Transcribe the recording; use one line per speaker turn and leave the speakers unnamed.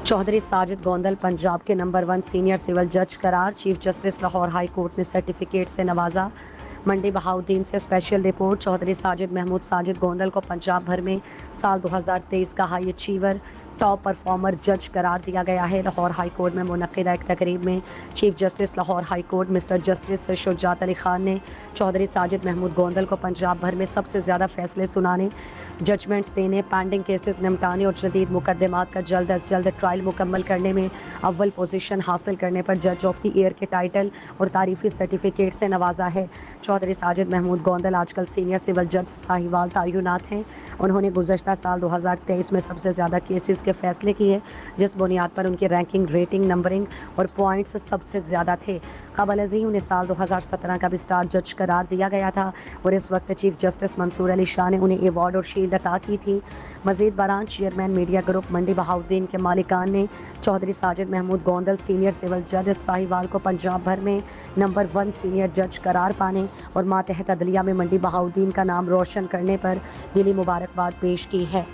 चौधरी साजिद गोंदल पंजाब के number 1 senior civil जज करार। Chief justice Lahore high court ने सर्टिफिकेट से नवाजा। मंडी बहाउद्दीन से स्पेशल रिपोर्ट। चौधरी साजिद महमूद साजिद गोंदल को पंजाब भर में साल 2023 का हाई अचीवर टॉप परफॉर्मर जज करार दिया गया है। लाहौर हाई कोर्ट में मुनक्किदा एक तकरीब में chief justice Lahore high court mister justice Shujaat Ali Khan ने चौधरी साजिद महमूद गोंदल को पंजाब भर में सबसे ज़्यादा फैसले सुनाने, जजमेंट्स देने, पेंडिंग केसेस निपटाने और जदीद मुकदमात का जल्द अज जल्द ट्रायल मुकम्मल करने में अव्वल पोजीशन हासिल करने पर जज ऑफ द ईयर के टाइटल और तारीफी सर्टिफिकेट से नवाजा है। चौधरी साजिद महमूद गोंदल आजकल सीनियर सिविल जज साहिवाल तैनात हैं। उन्होंने गुज़श्ता साल 2023 में सबसे ज़्यादा केसेस के फैसले किए, जिस बुनियाद पर उनकी रैंकिंग, रेटिंग, नंबरिंग और पॉइंट्स सबसे ज़्यादा थे। क़बल अज़ीं उन्हें साल 2017 का भी स्टार जज करार दिया गया था और इस वक्त चीफ जस्टिस मंसूर अली शाह ने उन्हें अवार्ड और शील्ड अता की थी। मज़ीद बरान चेयरमैन मीडिया ग्रुप मंडी बहाउद्दीन के मालिकान ने चौधरी साजिद महमूद गोंदल सीनियर सिविल जज साहिवाल को पंजाब भर में नंबर 1 सीनियर जज करार पाने और मातहत अदलिया में मंडी बहाउद्दीन का नाम रोशन करने पर दिली मुबारकबाद पेश की है।